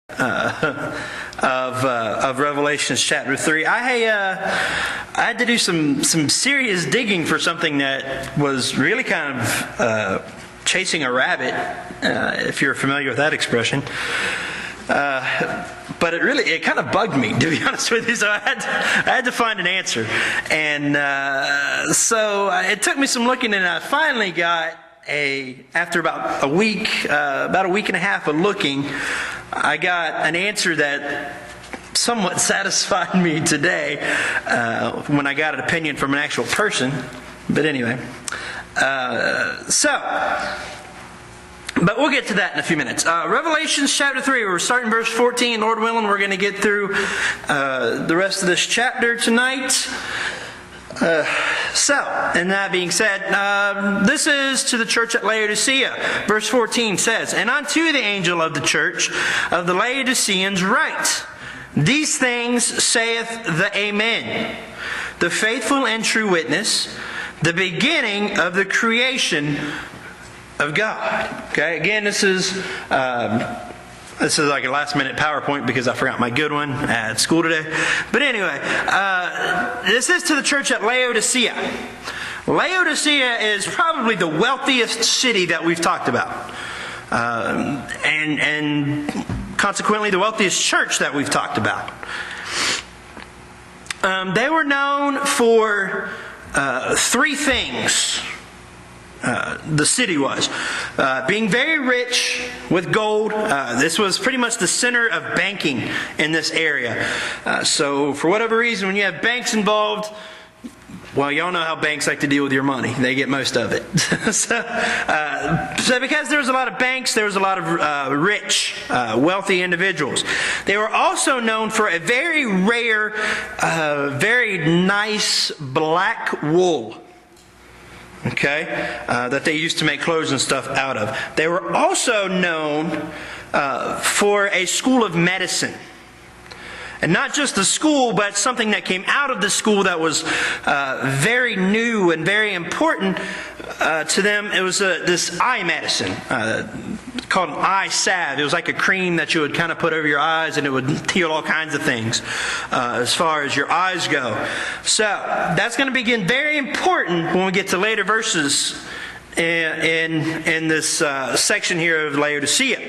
of Revelation chapter 3. I had to do some serious digging for something that was really kind of chasing a rabbit, if you're familiar with that expression. But it kind of bugged me, to be honest with you. So I had to find an answer, and so it took me some looking, and I finally got after about a week and a half of looking, I got an answer that somewhat satisfied me today when I got an opinion from an actual person. But anyway, but we'll get to that in a few minutes. Revelation chapter 3, we're starting verse 14. Lord willing, we're going to get through the rest of this chapter tonight. And that being said, this is to the church at Laodicea. Verse 14 says, "And unto the angel of the church of the Laodiceans write, These things saith the Amen, the faithful and true witness, the beginning of the creation of God." Okay, again, this is like a last-minute PowerPoint because I forgot my good one at school today. But anyway, this is to the church at Laodicea. Laodicea is probably the wealthiest city that we've talked about. And consequently, the wealthiest church that we've talked about. They were known for three things. The city was being very rich with gold. This was pretty much the center of banking in this area. So for whatever reason, when you have banks involved, well, y'all know how banks like to deal with your money. They get most of it. So because there was a lot of banks, there was a lot of rich, wealthy individuals. They were also known for a very rare, very nice black wool. Okay, that they used to make clothes and stuff out of. They were also known for a school of medicine. And not just the school, but something that came out of the school that was very new and very important to them. It was this eye medicine called an eye salve. It was like a cream that you would kind of put over your eyes, and it would heal all kinds of things as far as your eyes go. So that's going to begin very important when we get to later verses in this section here of Laodicea.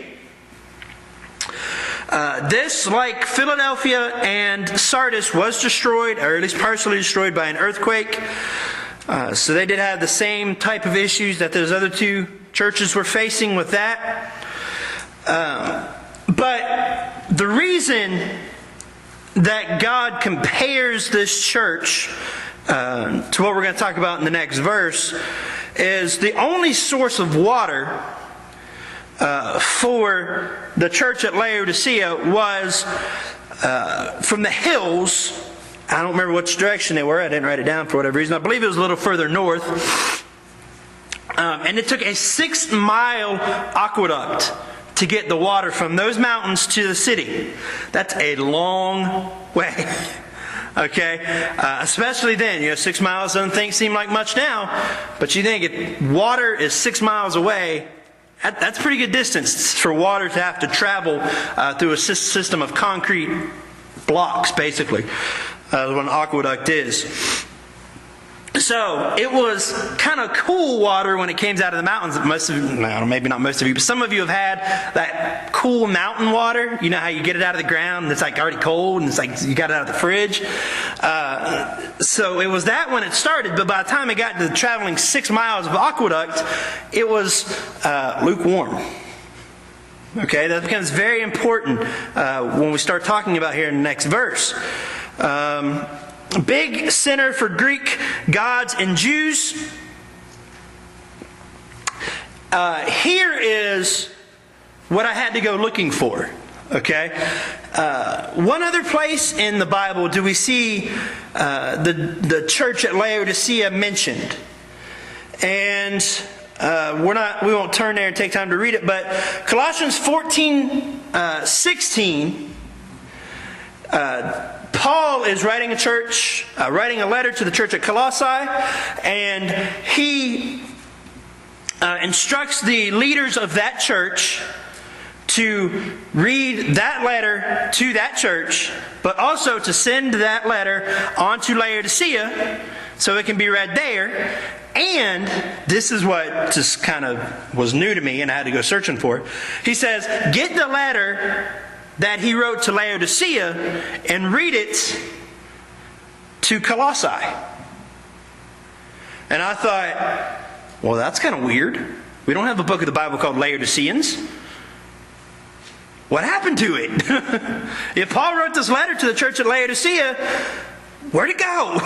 This, like Philadelphia and Sardis, was destroyed, or at least partially destroyed, by an earthquake. So they did have the same type of issues that those other two churches were facing with that. But the reason that God compares this church to what we're going to talk about in the next verse is the only source of water for the church at Laodicea was from the hills. I don't remember which direction they were. I didn't write it down for whatever reason. I believe it was a little further north. And it took a 6-mile aqueduct to get the water from those mountains to the city. That's a long way. Okay? Especially then. 6 miles doesn't seem like much now. But you think if water is 6 miles away, that's a pretty good distance for water to have to travel through a system of concrete blocks, basically, what an aqueduct is. So it was kind of cool water when it came out of the mountains. Most of you, maybe not most of you, but some of you have had that cool mountain water. You know how you get it out of the ground and it's like already cold and it's like you got it out of the fridge. So it was that when it started, but by the time it got to traveling 6 miles of aqueduct, it was lukewarm. Okay, that becomes very important when we start talking about here in the next verse. Big center for Greek gods and Jews. Here is what I had to go looking for. Okay, one other place in the Bible do we see the church at Laodicea mentioned, and we won't turn there and take time to read it. But Colossians 14:16. Paul is writing a letter to the church at Colossae, and he instructs the leaders of that church to read that letter to that church, but also to send that letter on to Laodicea so it can be read there. And this is what just kind of was new to me and I had to go searching for it. He says, get the letter that he wrote to Laodicea and read it to Colossae. And I thought, well, that's kind of weird. We don't have a book of the Bible called Laodiceans. What happened to it? If Paul wrote this letter to the church at Laodicea, where'd it go?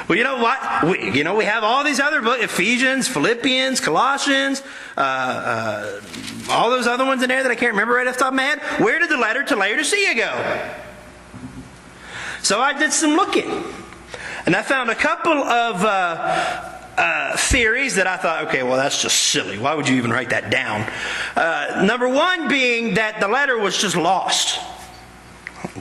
Well, you know what? We have all these other books, Ephesians, Philippians, Colossians, all those other ones in there that I can't remember right off the top of my head. Where did the letter to Laodicea go? So I did some looking. And I found a couple of theories that I thought, okay, well, that's just silly. Why would you even write that down? Number one being that the letter was just lost.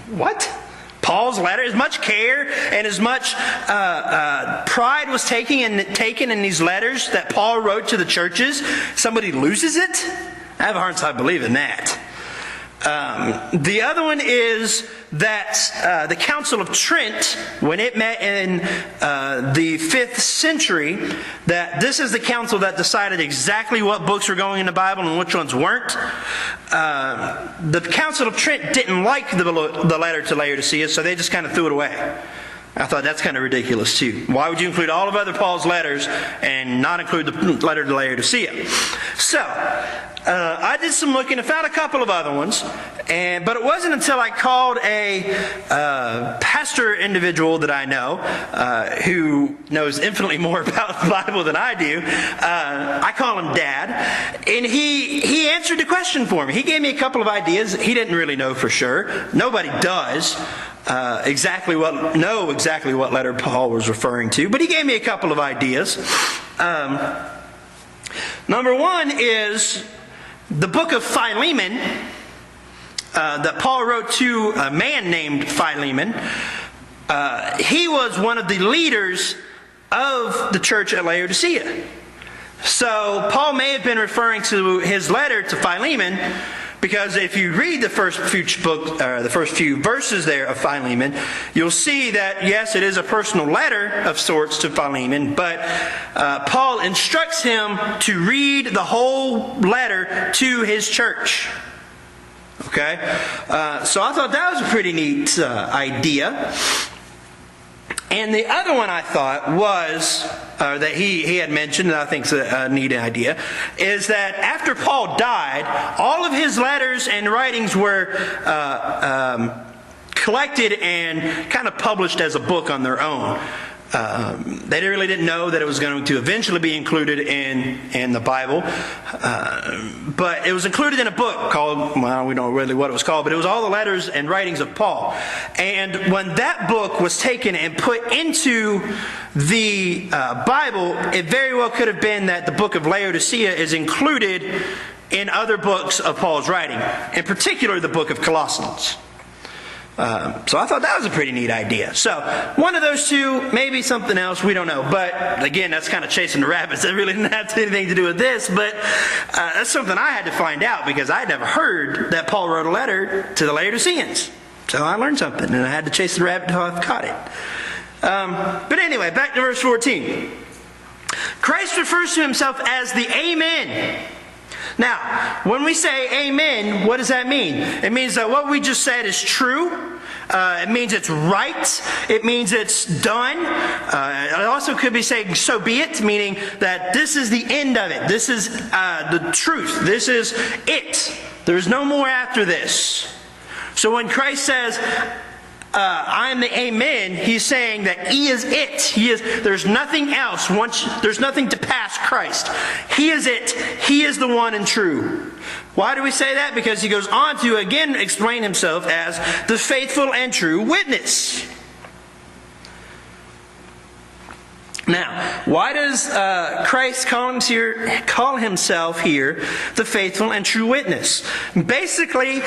What? Paul's letter, as much care and as much pride was taken in these letters that Paul wrote to the churches, somebody loses it? I have a hard time believing that. The other one is that the Council of Trent, when it met in the 5th century, that this is the council that decided exactly what books were going in the Bible and which ones weren't. The Council of Trent didn't like the letter to Laodicea, so they just kind of threw it away. I thought that's kind of ridiculous too. Why would you include all of other Paul's letters and not include the letter to Laodicea? So, I did some looking and found a couple of other ones. But it wasn't until I called a pastor individual that I know, who knows infinitely more about the Bible than I do. I call him Dad. And he answered the question for me. He gave me a couple of ideas. He didn't really know for sure. Nobody does. Exactly what letter Paul was referring to, but he gave me a couple of ideas. Number one is the book of Philemon that Paul wrote to a man named Philemon. He was one of the leaders of the church at Laodicea. So Paul may have been referring to his letter to Philemon, because if you read the first few verses there of Philemon, you'll see that, yes, it is a personal letter of sorts to Philemon, but Paul instructs him to read the whole letter to his church. Okay? So I thought that was a pretty neat idea. And the other one I thought was, that he had mentioned, and I think is a neat idea, is that after Paul died, all of his letters and writings were collected and kind of published as a book on their own. They really didn't know that it was going to eventually be included in the Bible. But it was included in a book called, well, we don't know really what it was called, but it was all the letters and writings of Paul. And when that book was taken and put into the Bible, it very well could have been that the book of Laodicea is included in other books of Paul's writing, in particular the book of Colossians. So I thought that was a pretty neat idea. So one of those two, maybe something else, we don't know. But again, that's kind of chasing the rabbits. That really didn't have anything to do with this. But that's something I had to find out, because I had never heard that Paul wrote a letter to the Laodiceans. So I learned something, and I had to chase the rabbit until I caught it. But anyway, back to verse 14. Christ refers to himself as the Amen. Now, when we say amen, what does that mean? It means that what we just said is true. It means it's right. It means it's done. It also could be saying so be it, meaning that this is the end of it. This is the truth. This is it. There's no more after this. So when Christ says, I am the Amen, he's saying that he is it. There's nothing else. There's nothing to pass Christ. He is it. He is the one and true. Why do we say that? Because he goes on to again explain himself as the faithful and true witness. Now, why does Christ call himself here the faithful and true witness? Basically,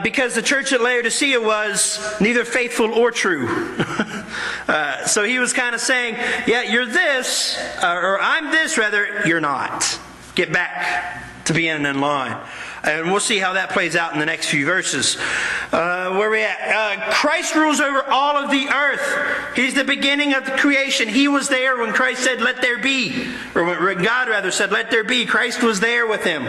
because the church at Laodicea was neither faithful or true. So he was kind of saying, yeah, you're this, or I'm this, rather, you're not. Get back to being in line. And we'll see how that plays out in the next few verses. Where are we at? Christ rules over all of the earth. He's the beginning of the creation. He was there when Christ said, let there be. Or when God rather said, let there be. Christ was there with him.